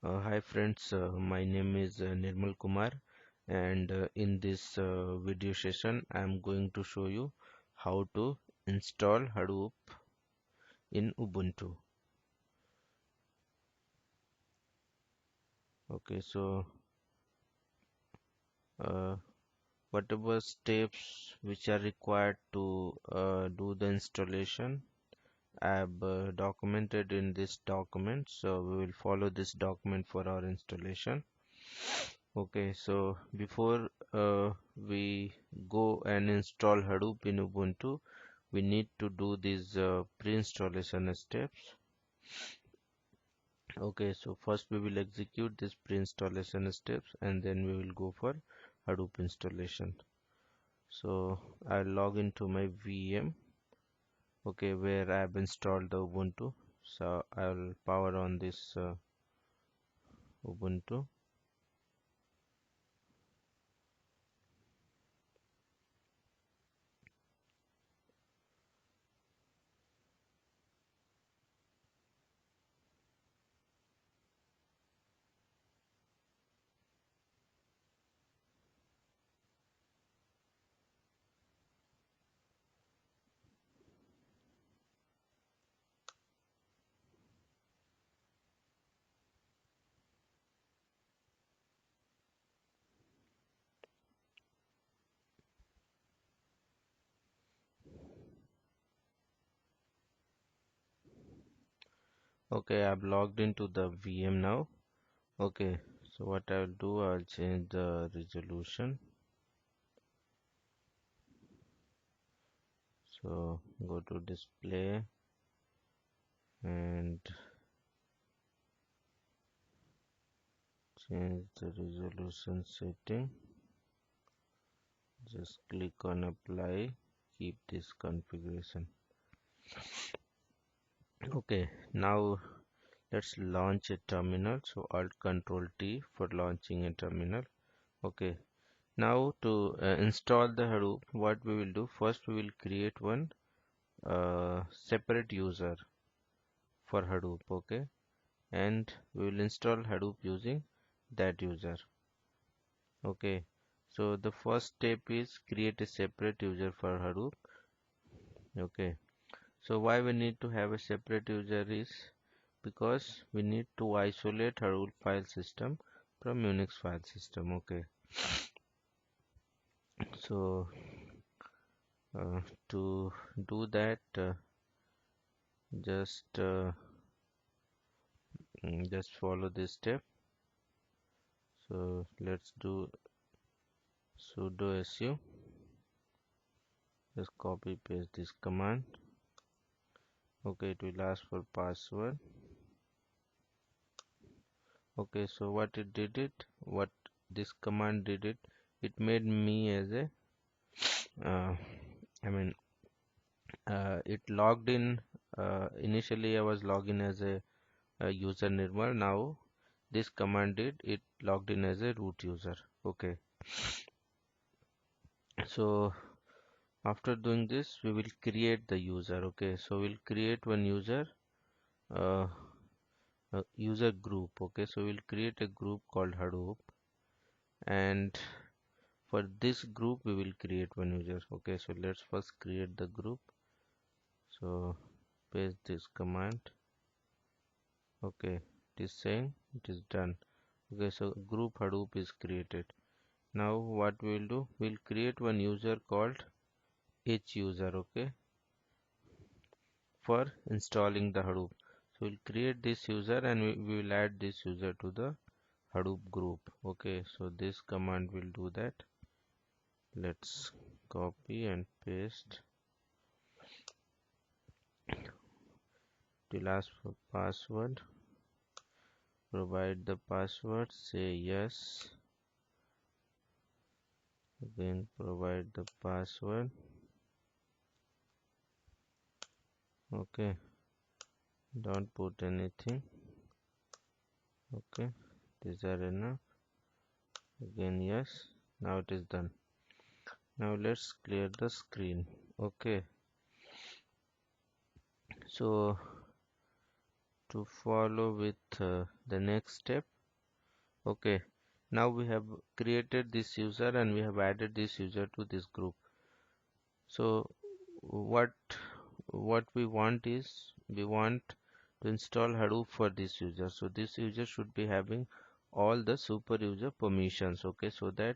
Hi friends, my name is Nirmal Kumar, and in this video session I am going to show you how to install Hadoop in Ubuntu. Okay, so uh, whatever steps which are required to do the installation I have documented in this document, so we will follow this document for our installation. Okay, so before we go and install Hadoop in Ubuntu, we need to do these pre-installation steps. Okay, so first we will execute this pre-installation steps and then we will go for Hadoop installation. So I'll log into my VM, okay, where I have installed the Ubuntu. So I'll power on this Ubuntu. Okay, I've logged into the VM now. Okay, so what I'll do, I'll change the resolution. So go to display and change the resolution setting. Just click on apply, keep this configuration. Okay, now let's launch a terminal. So Alt Control T for launching a terminal. Okay, now to install the Hadoop, what we will do, first we will create one separate user for Hadoop, okay, and we will install Hadoop using that user. Okay, so the first step is create a separate user for Hadoop. Okay, so why we need to have a separate user is because we need to isolate Hadoop file system from Unix file system. Okay, so to do that, just just follow this step. So let's do sudo su. Just copy paste this command. Okay, it will ask for password. Okay, so what this command did it made me as a uh, I mean it logged in. Initially I was logged in as a user Nirmal. Now this command did it logged in as a root user. Okay, so after doing this we will create the user. Okay, so we'll create one user, uh, user group. Okay, so we'll create a group called Hadoop, and for this group we will create one user. Okay, so let's first create the group. So paste this command. Okay, it is saying it is done. Okay, so group Hadoop is created. Now what we will do, we'll create one user called h user, okay, for installing the Hadoop. So we'll create this user and we will add this user to the Hadoop group. Okay, so this command will do that. Let's copy and paste. It will ask for password. Provide the password, say yes. Again provide the password. Okay, don't put anything. Okay, these are enough. Again yes. Now it is done. Now let's clear the screen. Okay, so to follow with the next step, Okay, now we have created this user and we have added this user to this group. So what we want is we want to install Hadoop for this user. So this user should be having all the super user permissions. Okay, so that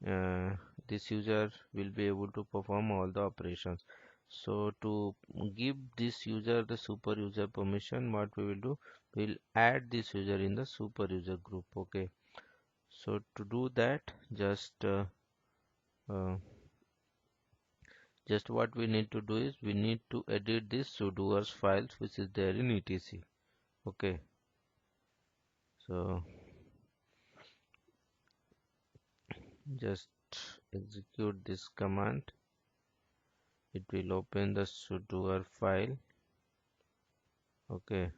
uh, this user will be able to perform all the operations. So to give this user the super user permission, what we will do, we'll add this user in the super user group. Okay, so to do that, uh, just what we need to do is we need to edit this sudoers files which is there in etc. Okay, so just execute this command. It will open the sudoer file. Okay,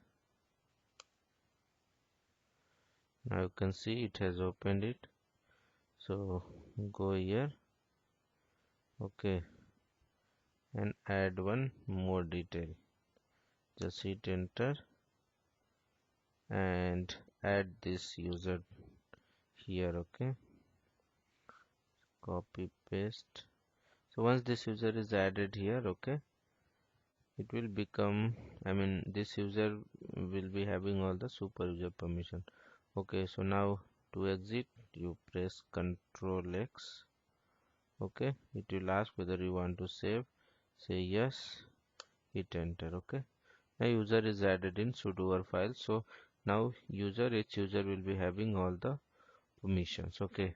now you can see it has opened it. So go here. Okay, and add one more detail. Just hit enter and add this user here. Okay, copy paste. So once this user is added here, okay, it will become, I mean, this user will be having all the super user permission. Okay, so now to exit, you press Ctrl X. Okay, it will ask whether you want to save. Say yes, hit enter. Okay, now user is added in sudoer file. So now each user will be having all the permissions. Okay,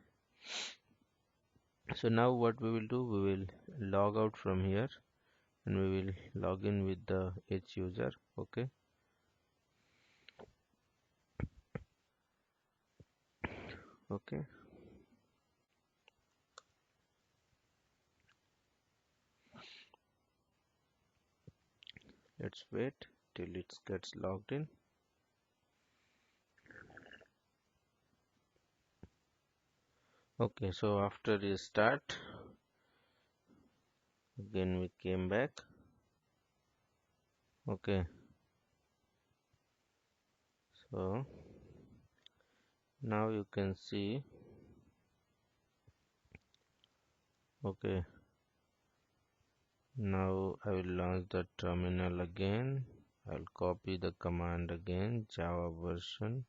so now what we will do, we will log out from here and we will log in with the H user. Okay, okay, let's wait till it gets logged in. Okay, so after restart, again we came back. Okay, so now you can see. Okay, now I will launch the terminal again. I'll copy the command again, Java version,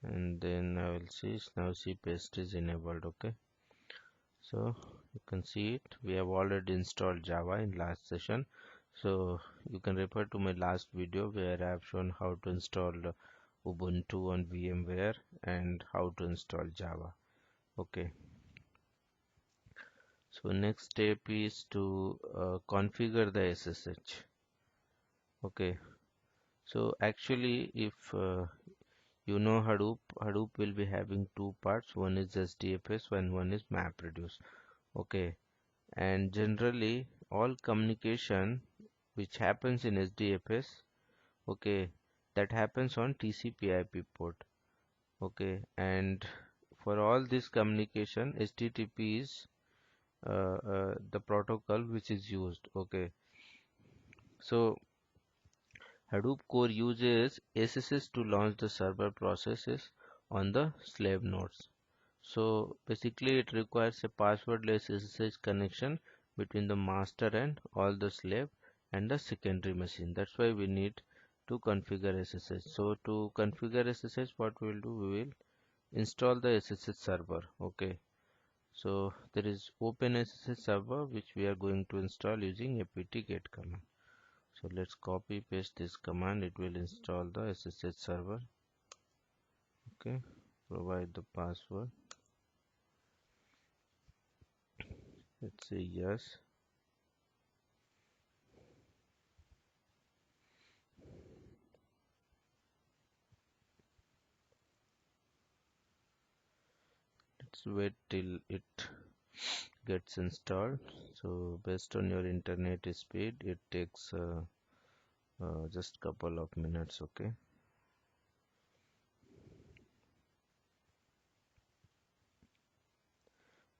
and then I will see now see paste is enabled. Okay, so you can see it. We have already installed Java in last session. So you can refer to my last video where I have shown how to install Ubuntu on VMware and how to install Java. Okay, so next step is to configure the SSH. Okay, so actually if you know Hadoop will be having two parts. One is SDFS and one is MapReduce. Okay, and generally all communication which happens in SDFS, okay, that happens on TCP/IP port. Okay, and for all this communication, HTTP is the protocol which is used. Okay, so Hadoop core uses SSH to launch the server processes on the slave nodes. So basically it requires a passwordless SSH connection between the master and all the slave and the secondary machine. That's why we need to configure SSH. So to configure SSH, what we will do, we will install the SSH server. Okay, so there is open SSH server which we are going to install using apt-get command. So let's copy paste this command. It will install the SSH server. Okay, provide the password. Let's say yes. Let's wait till it gets installed. So based on your internet speed, it takes just couple of minutes. Okay,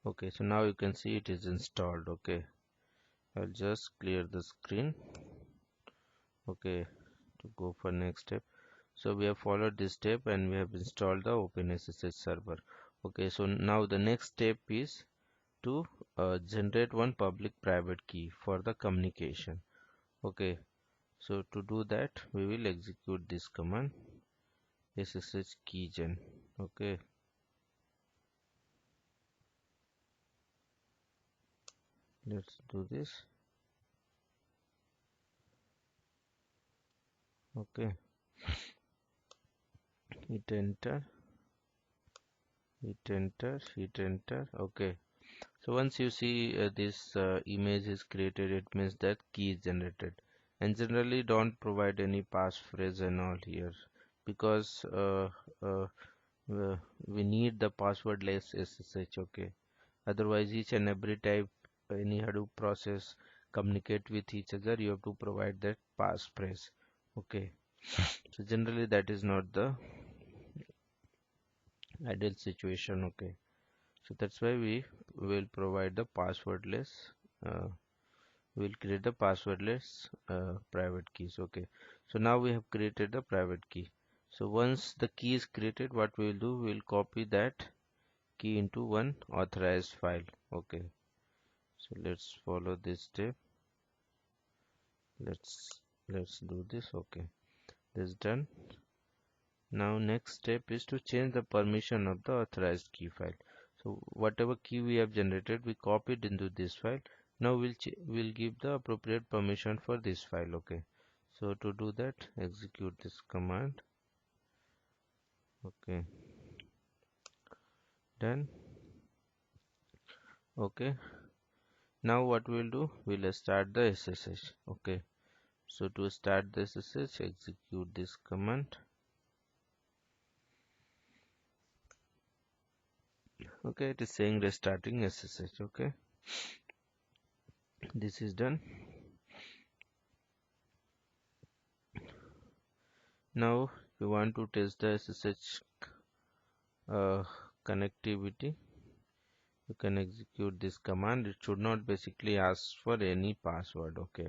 okay, so now you can see it is installed. Okay, I'll just clear the screen. Okay, to go for next step. So we have followed this step and we have installed the OpenSSH server. Okay, so now the next step is to generate one public private key for the communication. Okay, so to do that we will execute this command ssh keygen. Okay, let's do this. Okay, hit enter, hit enter, hit enter. Okay, so once you see this image is created, it means that key is generated. And generally don't provide any passphrase and all here, because uh, we need the passwordless SSH. Okay, otherwise each and every type any Hadoop process communicate with each other, you have to provide that passphrase. Okay, so generally that is not the ideal situation. Okay, so that's why we will provide the passwordless, uh, we'll create the passwordless private keys. Okay, so now we have created the private key. So once the key is created, what we will do, we will copy that key into one authorized file. Okay, so let's follow this step. Let's do this. Okay, this is done. Now next step is to change the permission of the authorized key file. So whatever key we have generated, we copied into this file. Now we'll give the appropriate permission for this file. Okay, so to do that, execute this command. Okay, done. Okay, now what we'll do, we'll start the SSH. Okay, so to start the SSH, execute this command. Okay, it is saying restarting SSH. Okay, this is done. Now we want to test the SSH uh, connectivity. You can execute this command. It should not basically ask for any password. Okay,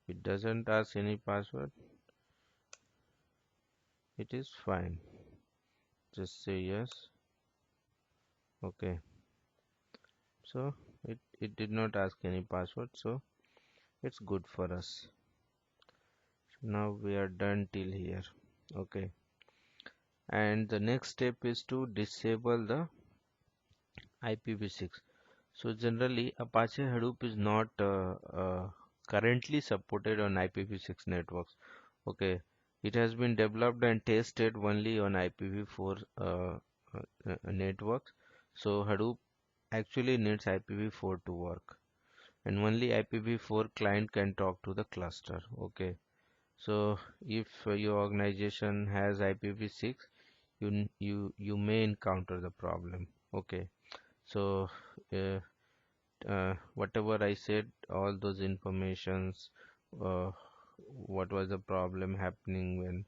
it doesn't ask any password, it is fine. Just say yes. Okay, so it did not ask any password, so it's good for us. So now we are done till here. Okay, and the next step is to disable the IPv6. So generally Apache Hadoop is not currently supported on IPv6 networks. Okay, it has been developed and tested only on IPv4 networks. So Hadoop actually needs IPv4 to work, and only IPv4 client can talk to the cluster. Okay, so if your organization has IPv6, you may encounter the problem. Okay, so uh, whatever I said, all those informations, uh, what was the problem happening when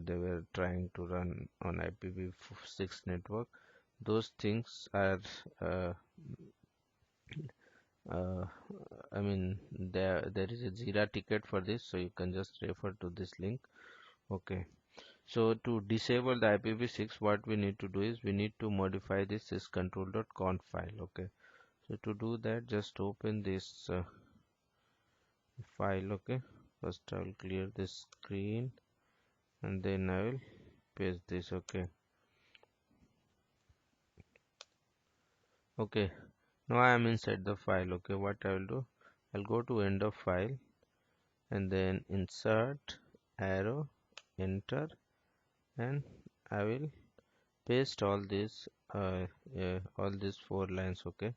they were trying to run on IPv6 network, those things are uh, I mean there is a Jira ticket for this, so you can just refer to this link. Okay, so to disable the IPv6, what we need to do is we need to modify this syscontrol.conf file. Okay, so to do that, just open this file. Okay, first I will clear this screen and then I will paste this. Okay, okay, now I am inside the file. Okay, what I will do, I'll go to end of file and then insert arrow, enter, and I will paste all these 4 lines. Okay,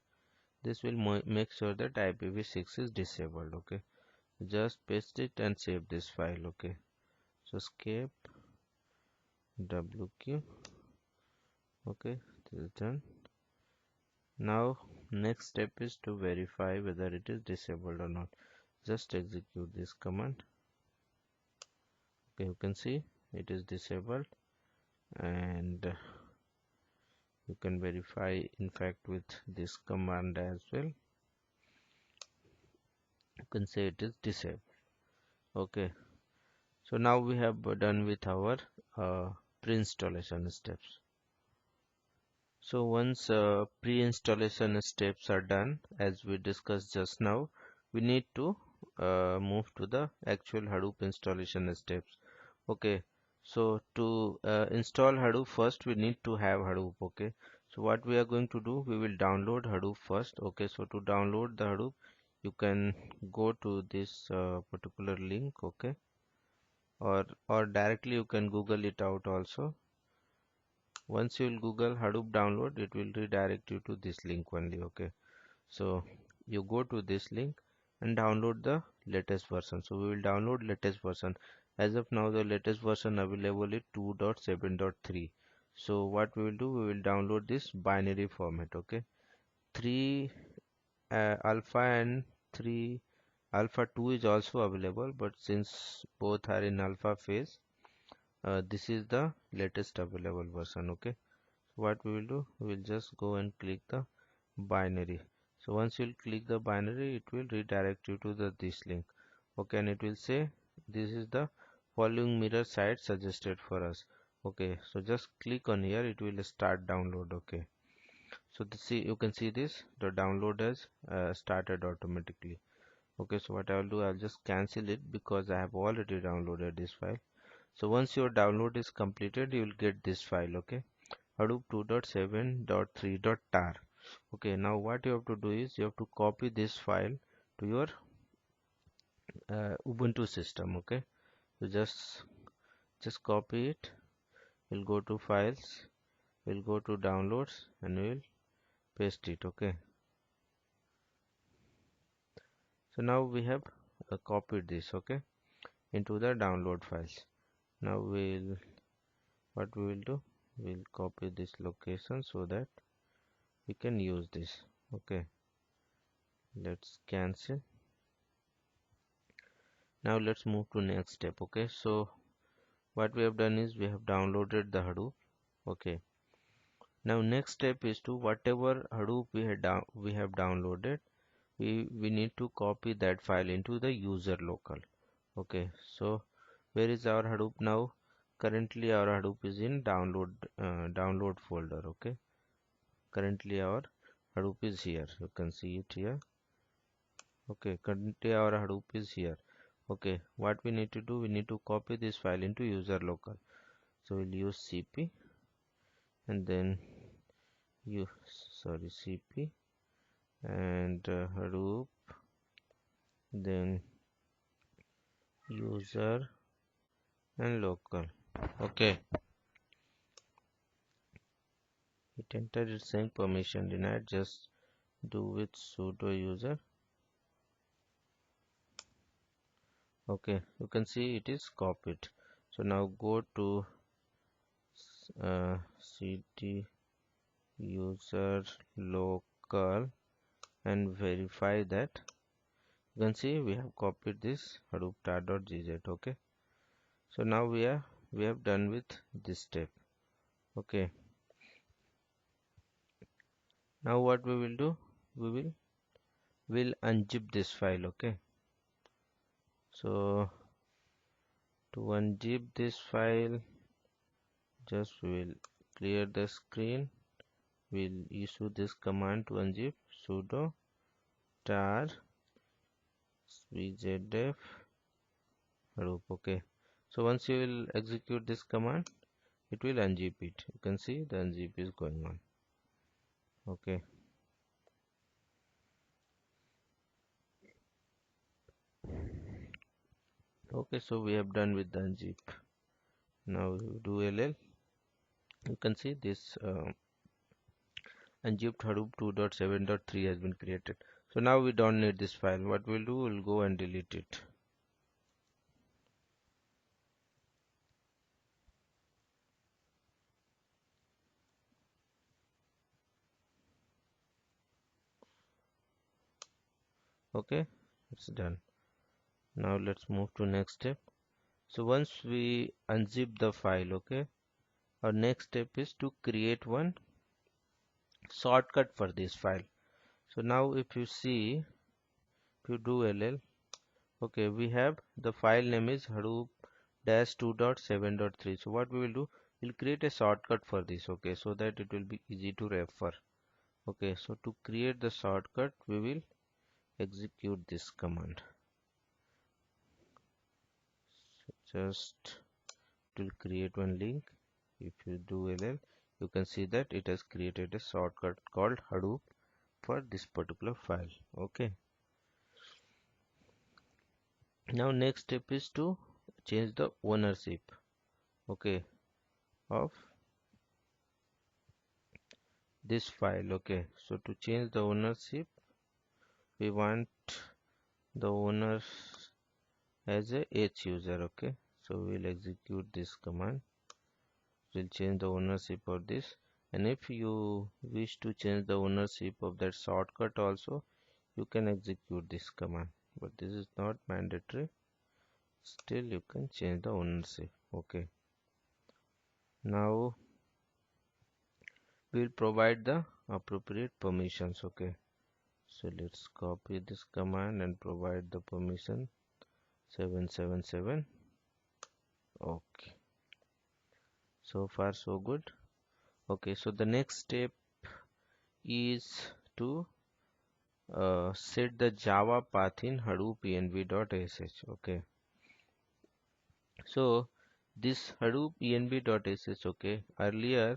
this will make sure that IPv6 is disabled. Okay, just paste it and save this file. Okay, so escape wq. Okay, this is done. Now next step is to verify whether it is disabled or not. Just execute this command. Okay, you can see it is disabled, and you can verify in fact with this command as well. You can say it is disabled. Okay, So now we have done with our pre-installation steps. So once pre-installation steps are done, as we discussed just now, we need to move to the actual Hadoop installation steps. Okay, so to install Hadoop first, we need to have Hadoop. Okay, so what we are going to do, we will download Hadoop first. Okay, so to download the Hadoop, you can go to this particular link. Okay, or directly you can Google it out also. Once you will Google Hadoop download, it will redirect you to this link only. Okay, so you go to this link and download the latest version. So we will download latest version. As of now, the latest version available is 2.7.3. So what we will do, we will download this binary format. Okay, 3 alpha and 3 alpha 2 is also available, but since both are in alpha phase, this is the latest available version. Okay, what we will do, we will just go and click the binary. So once you'll click the binary, it will redirect you to the this link. Okay, and it will say this is the following mirror site suggested for us. Okay, so just click on here, it will start download. Okay, so see, you can see this, the download has started automatically. Okay, so what I'll do, I'll just cancel it because I have already downloaded this file. So once your download is completed, you will get this file. Okay, Hadoop 2.7.3.tar. Okay, now what you have to do is you have to copy this file to your Ubuntu system. Okay, so just copy it. We'll go to files, we'll go to downloads, and we'll paste it. Okay, so now we have copied this. Okay, into the download files. Now what we will do, we'll copy this location so that we can use this. Okay, let's cancel. Now let's move to next step. Okay, so what we have done is we have downloaded the Hadoop. Okay, now next step is to whatever Hadoop we have downloaded, we need to copy that file into the user local. Okay, so where is our Hadoop now? Currently our Hadoop is in download folder. Okay, currently our Hadoop is here, you can see it here. Okay, currently our Hadoop is here. Okay, what we need to do, we need to copy this file into user local. So we'll use cp and then cp and Hadoop, then user and local. Okay, it entered, it's saying permission denied, just do with sudo user. Okay, you can see it is copied. So now go to cd user local and verify that. You can see we have copied this hadoop tar.gz. Okay, so now we have done with this step. Okay, now what we will do, we'll unzip this file. Okay, so to unzip this file, just we will clear the screen. We'll issue this command to unzip, sudo tar vzdef hadoop. Okay, so once you will execute this command, it will unzip it. You can see the unzip is going on. Okay, okay, so we have done with the unzip. Now we do ll. You can see this unzipped hadoop 2.7.3 has been created. So now we don't need this file. What we'll do, we'll go and delete it. Okay, it's done. Now let's move to next step. So once we unzip the file, okay, our next step is to create one shortcut for this file. So now if you see, if you do ll, okay, we have the file name is hadoop dash 2.7.3. So what we will do, we'll create a shortcut for this, okay, so that it will be easy to refer. Okay, so to create the shortcut, we will execute this command. So just it will create one link. If you do ll, you can see that it has created a shortcut called Hadoop for this particular file. Okay, now next step is to change the ownership, okay, of this file. Okay, so to change the ownership, we want the owner as a H user. Okay, so we'll execute this command. We'll change the ownership of this, and if you wish to change the ownership of that shortcut also, you can execute this command, but this is not mandatory. Still you can change the ownership. Okay, now we'll provide the appropriate permissions. Okay, so let's copy this command and provide the permission 777. Okay, so far so good. Okay, so the next step is to set the Java path in Hadoop env.sh. Okay, so this Hadoop env.sh, okay, earlier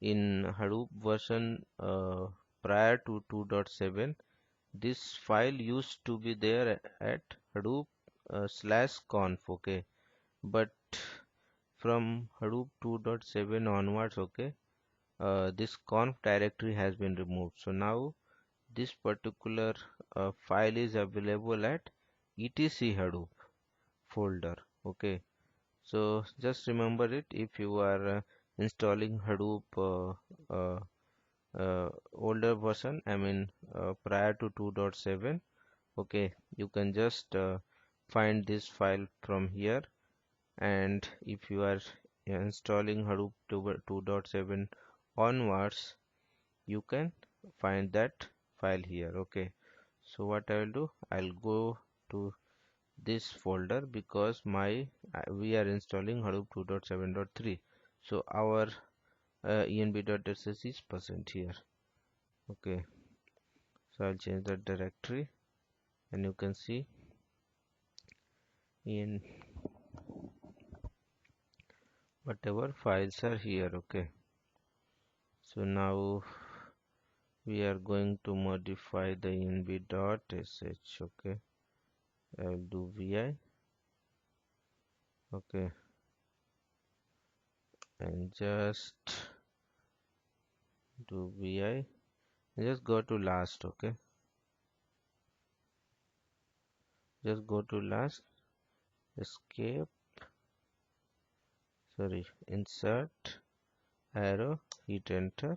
in Hadoop version prior to 2.7, this file used to be there at Hadoop /conf. Okay, but from Hadoop 2.7 onwards, okay, this conf directory has been removed. So now this particular file is available at etc Hadoop folder. Okay, so just remember it if you are installing Hadoop older version, I mean prior to 2.7. Okay, you can just find this file from here, and if you are installing Hadoop 2.7 onwards, you can find that file here. Okay, so what I will do, I'll go to this folder because we are installing Hadoop 2.7.3, so our env.sh is present here. Okay, so I'll change the directory, and you can see in whatever files are here. Okay, so now we are going to modify the env.sh. Okay, I'll do vi. Okay, and just do vi, just go to last. Okay, just go to last, escape, sorry, insert arrow, hit enter,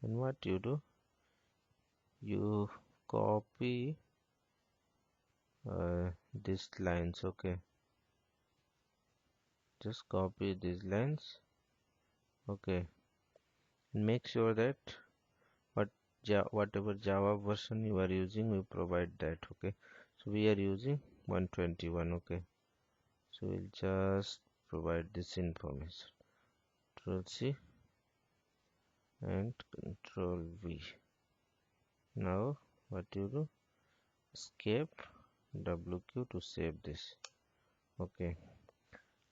and what you do, you copy these lines. Okay, just copy these lines. Okay, make sure that what whatever Java version you are using, we provide that. Okay, so we are using 121. Okay, so we'll just provide this information, Control C and Control V. Now what you do, escape WQ to save this. Okay,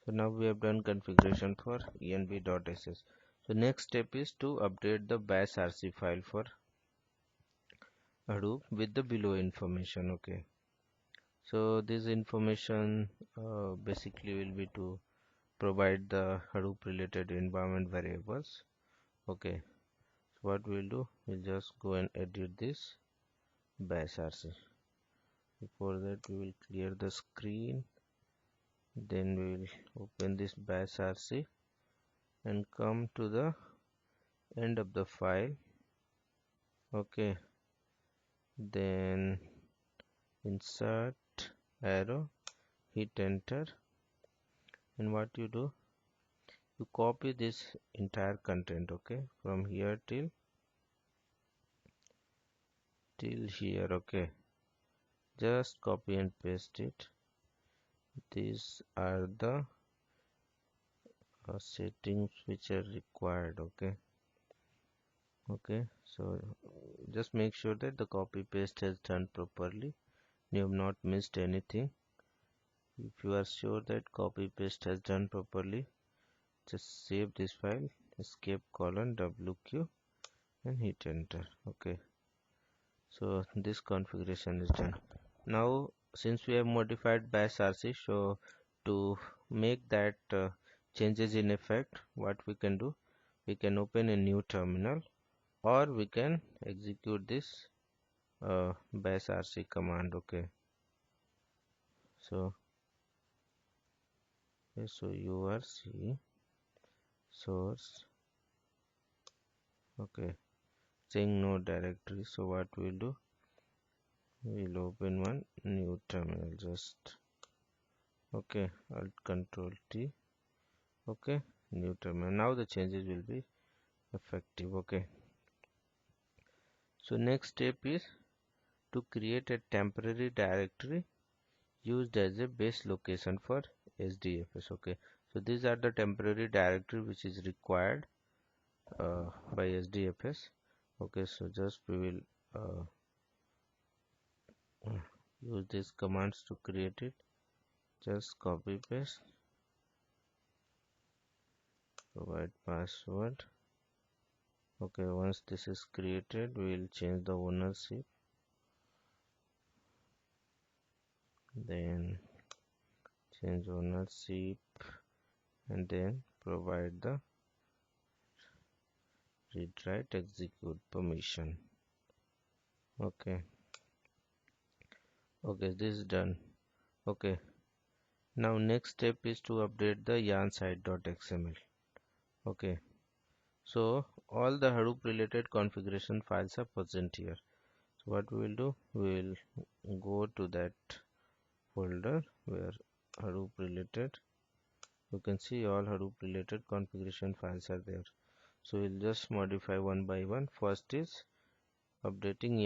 so now we have done configuration for env.sh. So next step is to update the bash rc file for Hadoop with the below information. Okay, so this information basically will be to provide the Hadoop related environment variables. Okay, so what we'll do, we'll just go and edit this bash rc. Before that, we will clear the screen, then we will open this bash rc and come to the end of the file. Okay, then insert arrow, hit enter, and what you do, you copy this entire content. Okay, from here till here. Okay, just copy and paste it. These are the settings which are required. Okay, so just make sure that the copy paste has done properly. You have not missed anything. If you are sure that copy paste has done properly, just save this file, escape colon wq and hit enter. Okay, so this configuration is done. Now since we have modified bash rc, so to make that changes in effect, what we can do, we can open a new terminal or we can execute this bash rc command. Okay, so urc source, okay, saying no directory. So what we'll do, we'll open one new terminal, just okay, alt control t, okay, new terminal. Now the changes will be effective. Okay, so next step is to create a temporary directory used as a base location for SDFS. Okay, so these are the temporary directory which is required by SDFS. Okay, so just we will use these commands to create it. Just copy paste, provide password. Okay, once this is created, we will change the ownership, then change ownership, and then provide the read write execute permission. Okay, this is done. Okay, now next step is to update the yarn site.xml. Okay, so all the Hadoop related configuration files are present here. So what we will do, we will go to that folder where Hadoop related, you can see all Hadoop related configuration files are there. So we'll just modify one by one. First is updating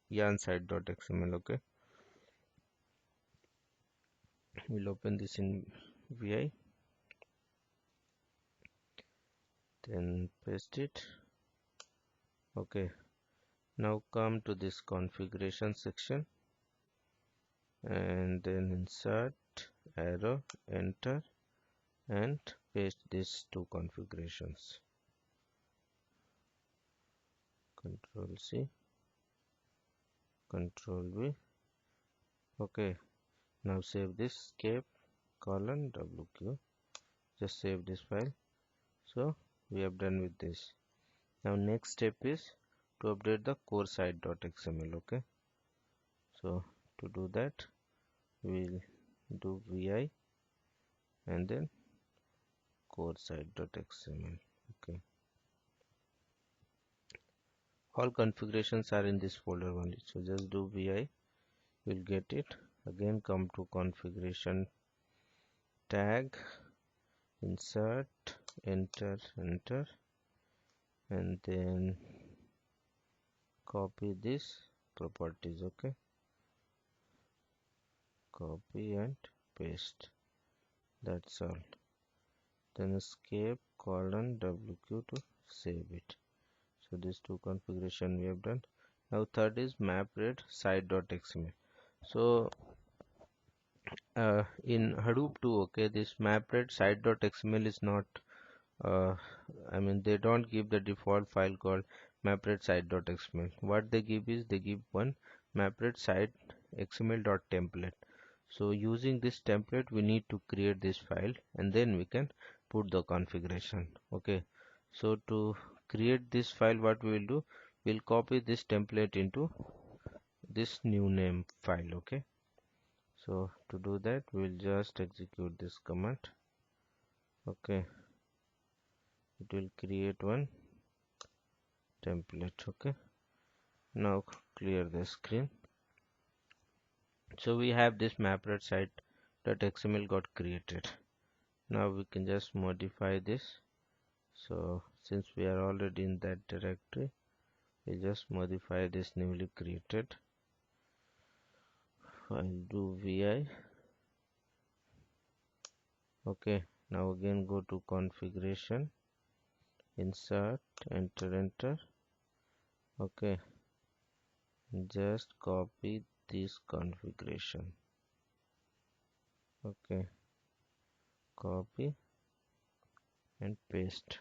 yarn site.xml. Okay, we'll open this in vi, then paste it. Okay, now come to this configuration section and then insert arrow, enter, and paste these two configurations. Control C, Control V. Okay, now save this, escape colon wq, just save this file. So we have done with this. Now next step is to update the core site.xml. Okay, so to do that we'll do vi and then core site.xml. Okay, all configurations are in this folder only, so just do vi, you'll get it. Again come to configuration tag, insert, enter, and then copy this properties. Okay, copy and paste, that's all. Then escape colon wq to save it. So these two configuration we have done. Now third is map_red site.xml. So in Hadoop 2, okay, this map_red site.xml is not I mean they don't give the default file called map_red site.xml. What they give is they give one map_red site.xml.template. So using this template we need to create this file and then we can put the configuration. Okay, so to create this file, what we will do, we'll copy this template into this new name file. Okay, so to do that we'll just execute this command. Okay, it will create one template. Okay, now clear the screen. So we have this map_red site.xml got created. Now we can just modify this. So since we are already in that directory, we just modify this newly created. I'll do vi. Okay, Now again go to configuration, insert, enter. Okay, just copy this configuration. Okay, copy and paste.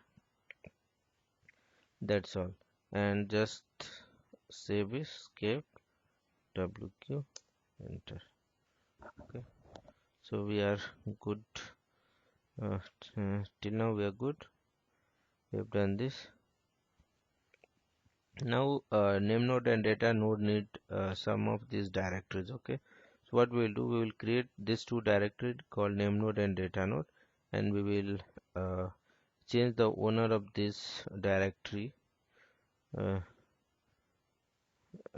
That's all. And just save it, escape, WQ, enter. Okay, so we are good. Till now we are good. We have done this. Now name node and data node need some of these directories. Okay, so what we will do, we will create these two directories called name node and data node, and we will change the owner of this directory. uh,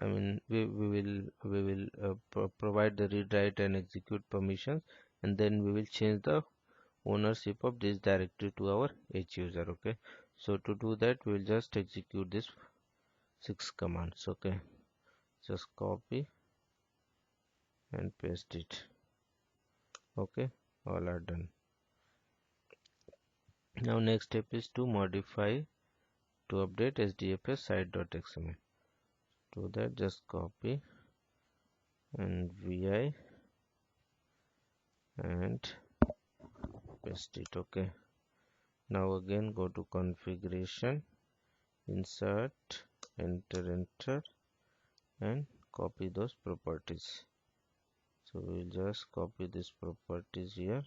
I mean we will provide the read write and execute permissions, and then we will change the ownership of this directory to our H user. Okay, so to do that we will just execute this 6 commands. Okay, just copy and paste it. Okay, all are done. Now next step is to modify, to update SDFS site.xml. To that just copy and vi and paste it. Okay, now again go to configuration, insert, enter and copy those properties. So we'll just copy these properties here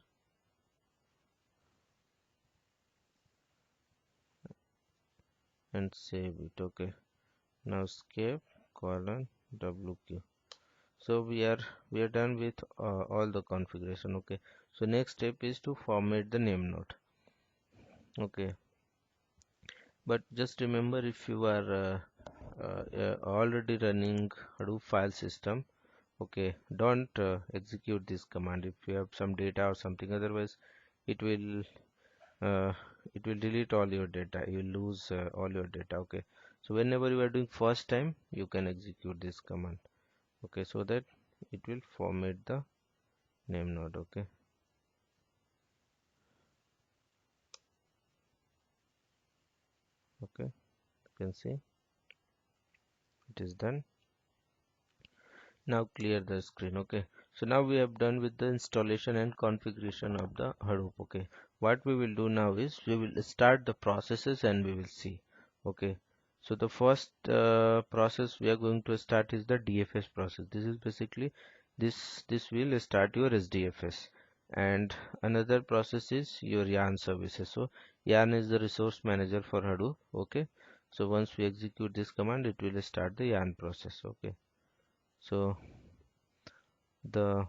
and save it. Okay, now escape, colon, WQ. So we are done with all the configuration. Okay, so next step is to format the name node. Okay, but just remember, if you are already running Hadoop file system, okay, don't execute this command if you have some data or something. Otherwise it will uh, it will delete all your data, you will lose all your data. Okay, so whenever you are doing first time, you can execute this command. Okay, so that it will format the name node. Okay, you can see it is done. Now clear the screen. Okay, so now we have done with the installation and configuration of the Hadoop. Okay, what we will do now is we will start the processes and we will see. Okay, so the first process we are going to start is the DFS process. This is basically this will start your SDFS, and another process is your yarn services. So yarn is the resource manager for Hadoop. Okay, so once we execute this command, it will start the yarn process. Okay, so the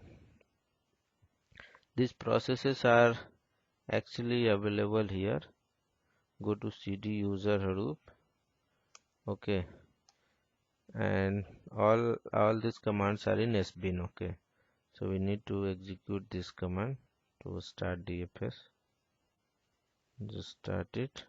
these processes are actually available here. Go to cd user Hadoop. Okay, and all these commands are in sbin. Okay, so we need to execute this command to start DFS. Just start it.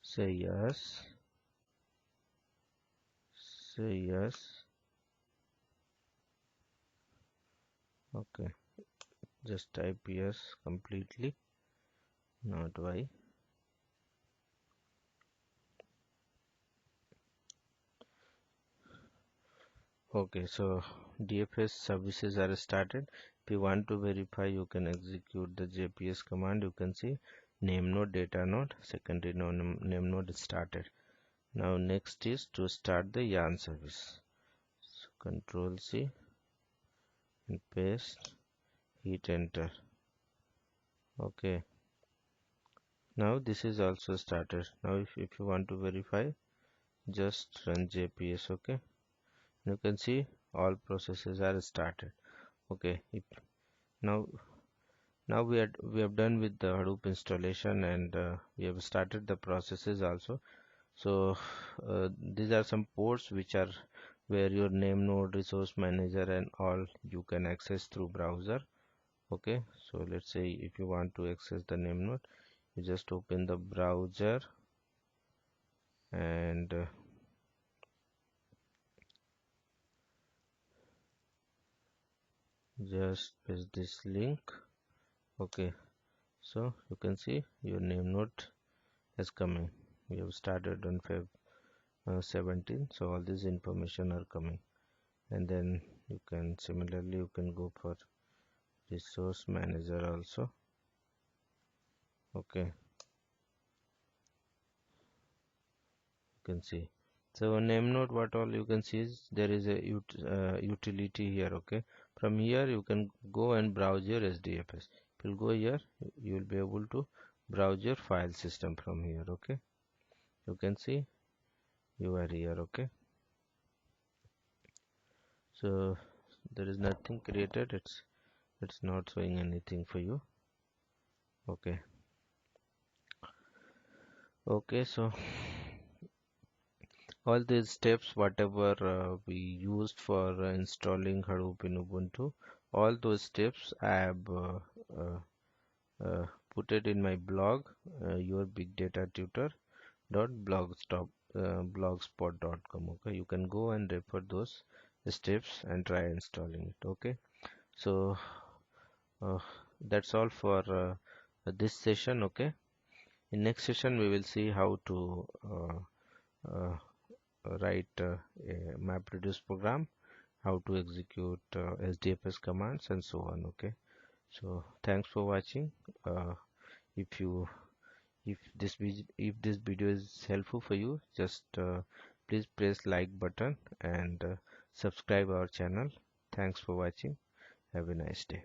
Say yes, say yes. Okay, just type yes completely, not y. Okay, so DFS services are started. If you want to verify, you can execute the JPS command. You can see name node, data node, secondary name node is started. Now next is to start the yarn service. So Control C and paste, hit enter. Okay, now this is also started. Now if you want to verify, just run JPS. Okay, you can see all processes are started. Okay, now now we have done with the Hadoop installation, and we have started the processes also. So these are some ports which are where your name node, resource manager and all you can access through browser. Okay, so let's say if you want to access the name node, you just open the browser and just paste this link. Okay, so you can see your name node is coming. We have started on Feb 17, so all these information are coming. And then you can similarly you can go for resource manager also. Okay, you can see. So name node, what all you can see is there is a utility here. Okay, from here you can go and browse your SDFS. If you go here, you will be able to browse your file system from here. Okay, you can see you are here. Okay, so there is nothing created. It's not showing anything for you. Okay, okay, so all these steps whatever we used for installing Hadoop in Ubuntu, all those steps I have put it in my blog, your big data tutor dot blogspot.com. Okay, you can go and refer those steps and try installing it. Okay, so uh, that's all for this session. Okay, in next session we will see how to uh, write a MapReduce program, how to execute SDFS commands, and so on. Okay, so thanks for watching. If you if this video is helpful for you, just please press like button and subscribe our channel. Thanks for watching. Have a nice day.